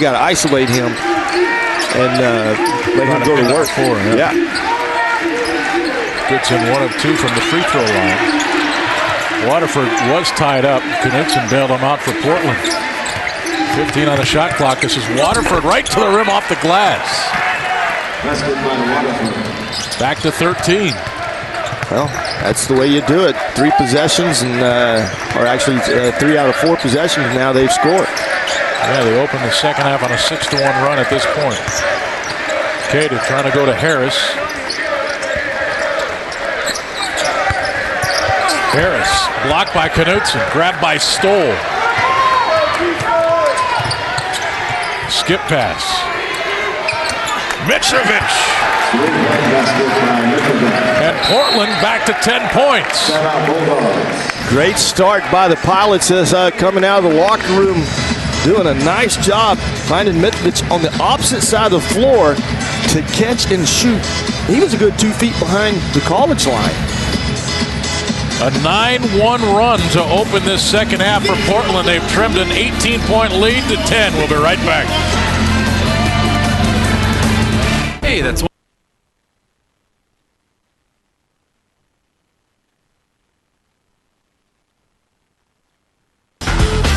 got to isolate him and let him go to work. Yeah. Goodson 1 of 2 from the free throw line. Waterford was tied up. Knudsen bailed him out for Portland. 15 on the shot clock. This is Waterford right to the rim off the glass. Back to 13. Well, that's the way you do it. 3 possessions, and or actually 3 out of 4 possessions now they've scored. Yeah, they opened the second half on a 6-1 run at this point. Cater trying to go to Harris. Harris blocked by Knudsen, grabbed by Stoll. Skip pass. Mitrovic. And Portland back to 10 points. Great start by the Pilots as coming out of the locker room, doing a nice job finding Mitrovic on the opposite side of the floor to catch and shoot. He was a good 2 feet behind the college line. A 9-1 run to open this second half for Portland. They've trimmed an 18-point lead to 10. We'll be right back. Hey, that's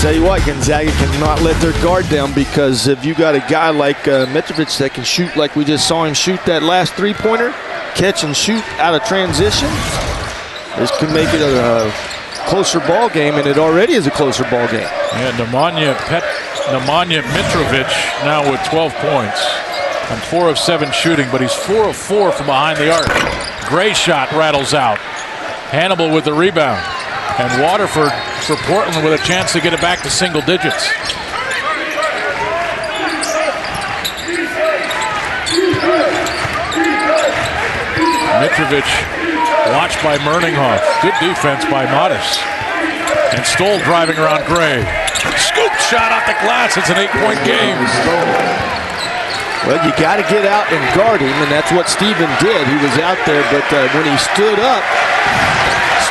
Tell you what, Gonzaga cannot let their guard down, because if you got a guy like Mitrovic that can shoot like we just saw him shoot that last 3-pointer, catch and shoot out of transition, this can make it a closer ball game, and it already is a closer ball game. And Nemanja Mitrovic now with 12 points and 4 of 7 shooting, but he's 4 of 4 from behind the arc. Gray shot rattles out. Hannibal with the rebound. And Waterford for Portland with a chance to get it back to single digits. Mitrovic watched by Merninghoff. Good defense by Modis. And Stoll driving around Gray. Scoop shot off the glass. It's an 8-point game. Well, you got to get out and guard him, and that's what Steven did. He was out there, but when he stood up,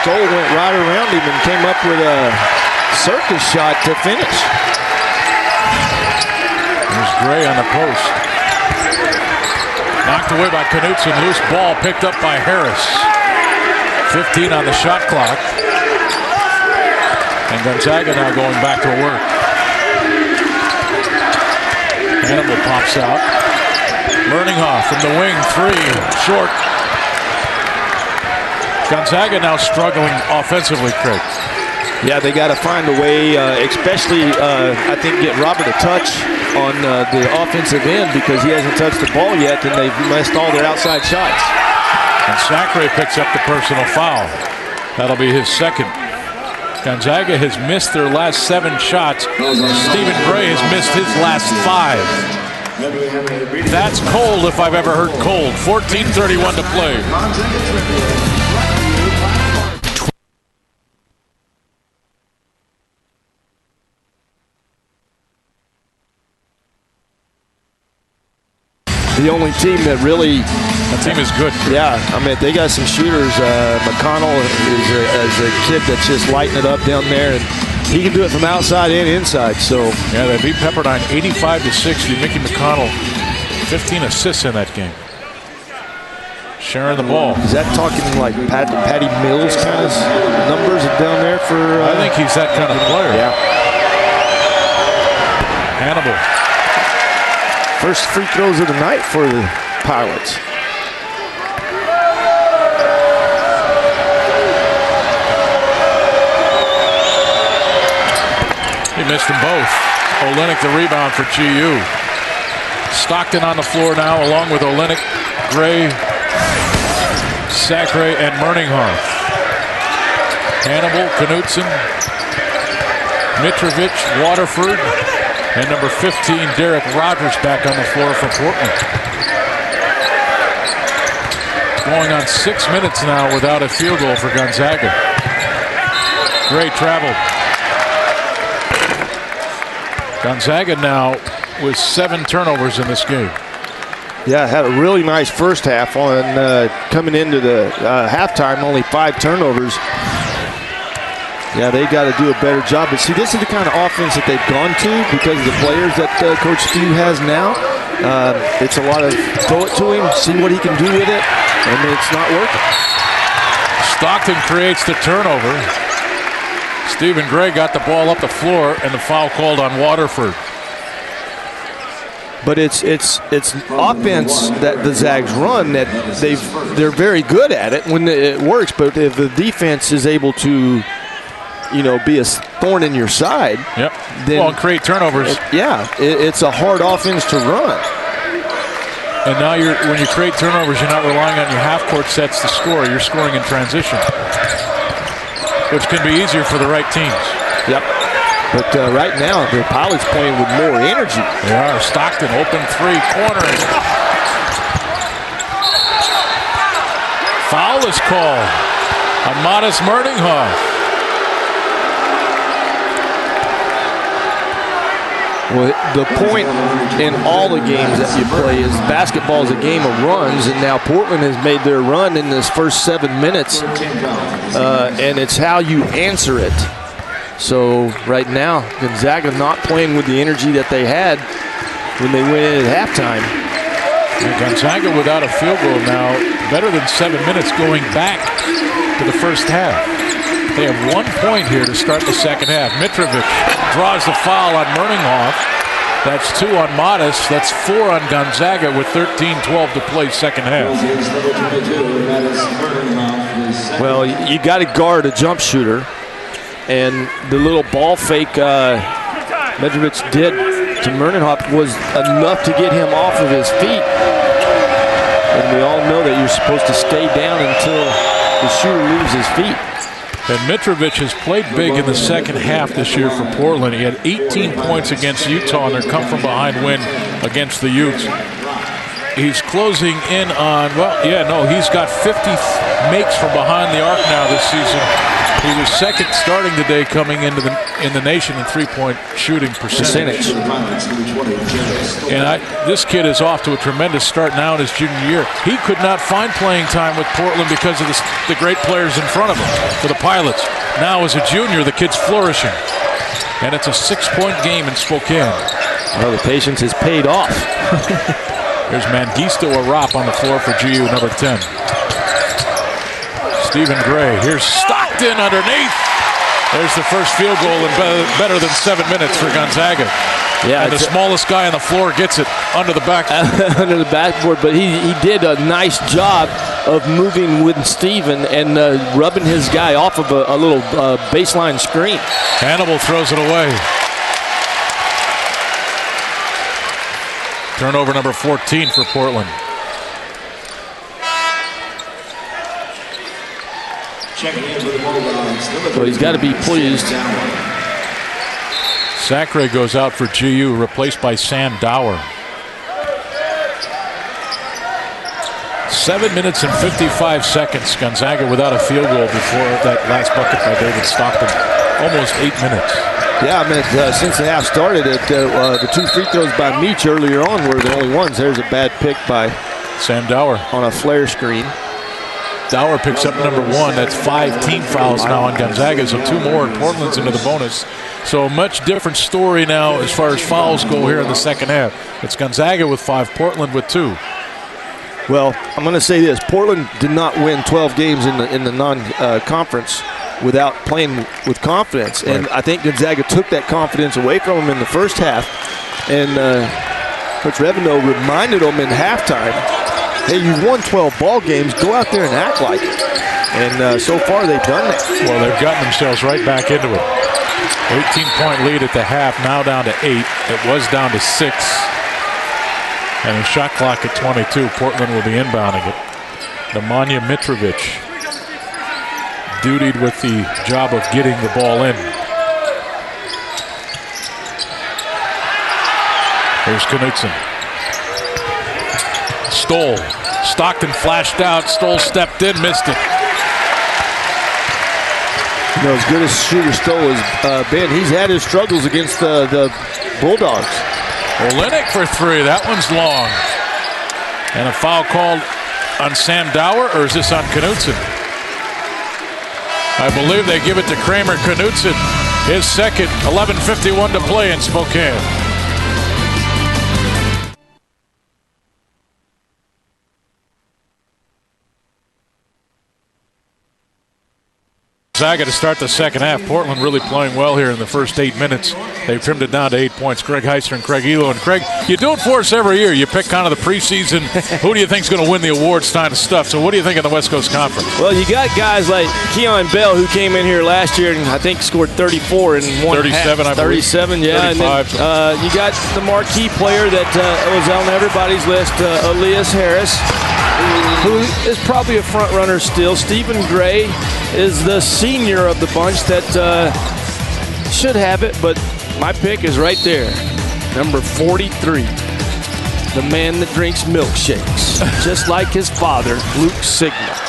Stoll went right around him and came up with a circus shot to finish. There's Gray on the post. Knocked away by Knudsen. Loose ball picked up by Harris. 15 on the shot clock. And Gonzaga now going back to work. Hannibal pops out. Merninghoff from the wing, 3, short. Gonzaga now struggling offensively, Craig. Yeah, they got to find a way, especially, I think, get Robert a touch on the offensive end, because he hasn't touched the ball yet, and they've missed all their outside shots. And Sacre picks up the personal foul. That'll be his second. Gonzaga has missed their last 7 shots. Stephen Gray has missed his last 5. That's cold if I've ever heard cold. 14:31 to play. The only team that really... That team is good. Yeah, I mean, they got some shooters. McConnell is a kid that's just lighting it up down there, and he can do it from outside and inside. So yeah, they beat Pepperdine 85-60. Mickey McConnell, 15 assists in that game. Sharing the ball. Is that talking like Patty Mills kind of numbers down there for... I think he's that kind of player. Yeah. Hannibal. First free throws of the night for the Pilots. He missed them both. Olenek the rebound for GU. Stockton on the floor now, along with Olenek, Gray, Sacre, and Merninghoff. Hannibal, Knudsen, Mitrovic, Waterford, and number 15, Derek Rogers, back on the floor for Portland. Going on 6 minutes now without a field goal for Gonzaga. Gray traveled. Gonzaga now with 7 turnovers in this game. Yeah, had a really nice first half on coming into the halftime, only 5 turnovers. Yeah, they got to do a better job. But see, this is the kind of offense that they've gone to because of the players that Coach Steve has now. It's a lot of throw it to him, see what he can do with it, and it's not working. Stockton creates the turnover. Stephen Gray got the ball up the floor, and the foul called on Waterford. But it's offense that the Zags run that they're very good at it when it works. But if the defense is able to, be a thorn in your side, then and create turnovers. It's a hard offense to run. And now when you create turnovers, you're not relying on your half-court sets to score. You're scoring in transition, which can be easier for the right teams. Yep. But right now, the Pilots playing with more energy. They are. Stockton, open three, corners. Foul is called on Modest Merninghoff. Well, the point in all the games that you play is basketball is a game of runs, and now Portland has made their run in this first 7 minutes, and it's how you answer it. So right now, Gonzaga not playing with the energy that they had when they went in at halftime. And Gonzaga without a field goal now, better than 7 minutes going back to the first half. They have 1 point here to start the second half. Mitrovic draws the foul on Merninghoff. That's 2 on Modest. That's 4 on Gonzaga with 13-12 to play second half. Well, you got to guard a jump shooter. And the little ball fake Mitrovic did to Merninghoff was enough to get him off of his feet. And we all know that you're supposed to stay down until the shooter leaves his feet. And Mitrovic has played big in the second half this year for Portland. He had 18 points against Utah in their come-from-behind win against the Utes. He's closing in on, he's got 50 makes from behind the arc now this season. He was second starting today coming into in the nation in three-point shooting percentage. And this kid is off to a tremendous start now in his junior year. He could not find playing time with Portland because of the great players in front of him for the Pilots. Now as a junior, the kid's flourishing. And it's a 6-point game in Spokane. Well, the patience has paid off. There's Mengistu Arap on the floor for GU, number 10. Stephen Gray. Here's Stockton underneath. There's the first field goal in better than 7 minutes for Gonzaga. Yeah, and the smallest guy on the floor gets it under the backboard. Under the backboard, but he did a nice job of moving with Stephen and rubbing his guy off of a little baseline screen. Hannibal throws it away. Turnover number 14 for Portland. Well, he's got to be pleased. Sacre goes out for GU, replaced by Sam Dower. 7 minutes and 55 seconds. Gonzaga without a field goal before that last bucket by David Stockton. Almost 8 minutes. Yeah, I mean, since the half started, the 2 free throws by Meach earlier on were the only ones. There's a bad pick by Sam Dower on a flare screen. Dower picks up number 1. That's 5 team fouls now on Gonzaga, so 2 more, and Portland's into the bonus. So a much different story now as far as fouls go here in the second half. It's Gonzaga with 5, Portland with 2. Well, I'm going to say this. Portland did not win 12 games in the non-conference without playing with confidence. Right. And I think Gonzaga took that confidence away from them in the first half. And Coach Revenue reminded them in halftime, hey, you've won 12 ball games. Go out there and act like it. And so far they've done that. Well, they've gotten themselves right back into it. 18-point lead at the half, now down to 8. It was down to 6. And a shot clock at 22. Portland will be inbounding it. Nemanja Mitrovic dutied with the job of getting the ball in. Here's Knutson. Stoll. Stockton flashed out. Stoll stepped in, missed it. You know, as good as shooter Stoll has been, he's had his struggles against the Bulldogs. Olenek for 3. That one's long. And a foul called on Sam Dower, or is this on Knutson? I believe they give it to Kramer Knutson. His second, 11:51 to play in Spokane. Zaga to start the second half. Portland really playing well here in the first 8 minutes. They've trimmed it down to 8 points. Greg Heister and Craig Elo. And Craig, you do it for us every year. You pick kind of the preseason. Who do you think is going to win the awards kind of stuff? So what do you think of the West Coast Conference? Well, you got guys like Keon Bell, who came in here last year and I think scored 34 in one 37, half. I believe. 37, yeah. 35. And then, you got the marquee player that was on everybody's list, Elias Harris, who is probably a front runner still. Stephen Gray is the senior of the bunch that should have it, but my pick is right there. Number 43, the man that drinks milkshakes, just like his father, Luke Sigma.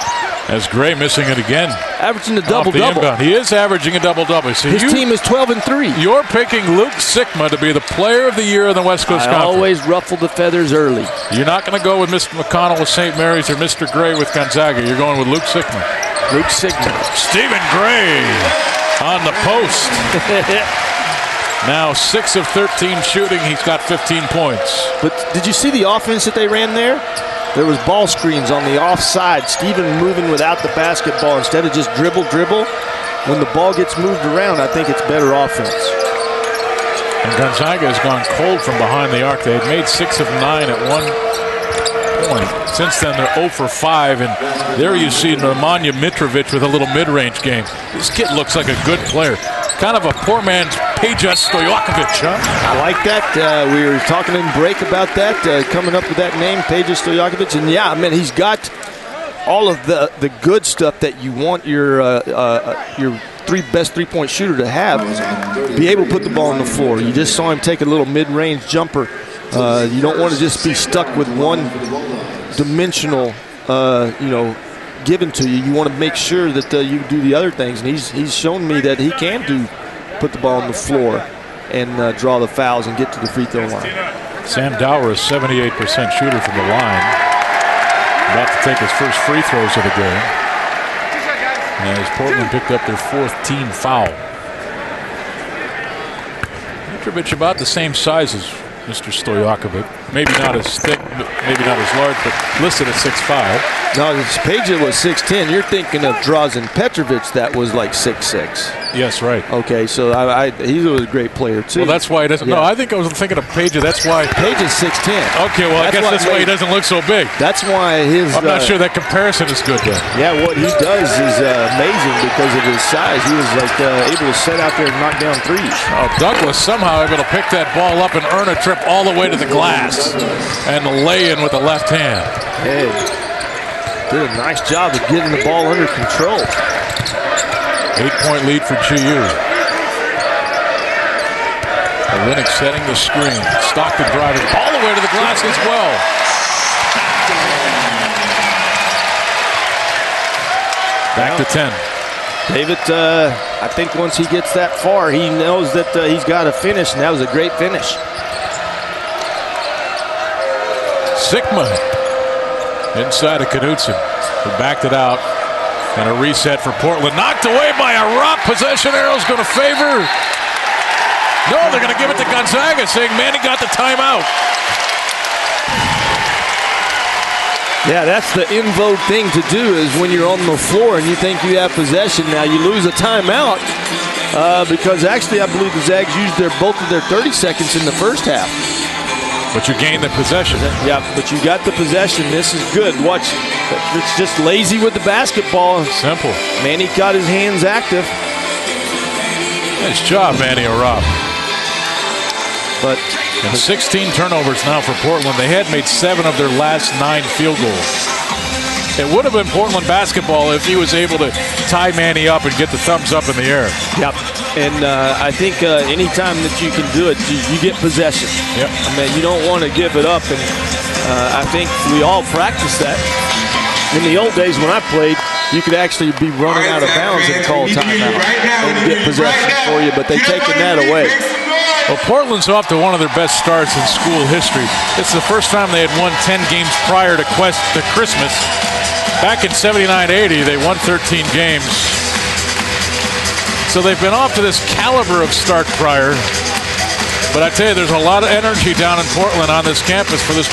As Gray missing it again. Averaging a double-double. He is averaging a double-double. So his team is 12-3. You're picking Luke Sigma to be the player of the year in the West Coast Conference. I always ruffle the feathers early. You're not going to go with Mr. McConnell with St. Mary's or Mr. Gray with Gonzaga. You're going with Luke Sigma. Luke Sigma. Stephen Gray on the post. Now 6 of 13 shooting. He's got 15 points. But did you see the offense that they ran there? There was ball screens on the offside. Stephen moving without the basketball instead of just dribble. When the ball gets moved around, I think it's better offense. And Gonzaga has gone cold from behind the arc. They had made 6 of 9 at one point. Since then, they're 0 for 5. And there you see Nemanja Mitrovic with a little mid-range game. This kid looks like a good player. Kind of a poor man's Peja Stojakovic, huh? I like that. We were talking in break about that, coming up with that name, Peja Stojakovic. And yeah, I mean, he's got all of the good stuff that you want your best three-point shooter to have. Be able to put the ball on the floor. You just saw him take a little mid-range jumper. You don't want to just be stuck with one-dimensional, given to you. You want to make sure that you do the other things, and he's shown me that he can put the ball on the floor and draw the fouls and get to the free throw line. Sam Dower is 78% shooter from the line. About to take his first free throws of the game. As Portland picked up their 4th team foul. Mitrovic about the same size as Mr. Stojakovic. Maybe not as thick, maybe not as large, but listed at 6'5". No, Peja was 6'10". You're thinking of Drazen Petrovic that was like 6'6". Yes, right. Okay, so he was a great player too. Well, that's why he doesn't. Yeah. No, I think I was thinking of Peja. That's why. Peja's 6'10". Okay, well, I guess that's why he doesn't look so big. That's why his. I'm not sure that comparison is good then. Yeah, what he does is amazing because of his size. He was like able to set out there and knock down threes. Oh, Douglas somehow able to pick that ball up and earn a trip all the way to the glass and lay in with the left hand. Hey, did a nice job of getting the ball under control. 8-point lead for GU. Olynyk setting the screen. Stockton driving all the way to the glass as well. Back to 10. David, I think once he gets that far, he knows that he's got to finish, and that was a great finish. Sigma inside of Knutson, who backed it out. And a reset for Portland. Knocked away by a rock. Possession arrow's going to favor. No, they're going to give it to Gonzaga, saying Manny got the timeout. Yeah, that's the in vogue thing to do is when you're on the floor and you think you have possession. Now you lose a timeout because actually I believe the Zags used both of their 30 seconds in the first half. But you gain the possession. Yeah, but you got the possession. This is good. Watch. It's just lazy with the basketball. Simple. Manny got his hands active. Nice job, Manny Arab. But 16 turnovers now for Portland. They had made 7 of their last 9 field goals. It would have been Portland basketball if he was able to tie Manny up and get the thumbs up in the air. Yep. And I think anytime that you can do it, you get possession. Yep. I mean, you don't want to give it up. And I think we all practice that. In the old days when I played, you could actually be running out of bounds and call timeout and get possession for you, but they've taken that away. Well, Portland's off to one of their best starts in school history. It's the first time they had won 10 games prior to Christmas. Back in 79-80, they won 13 games. So they've been off to this caliber of start prior. But I tell you, there's a lot of energy down in Portland on this campus for this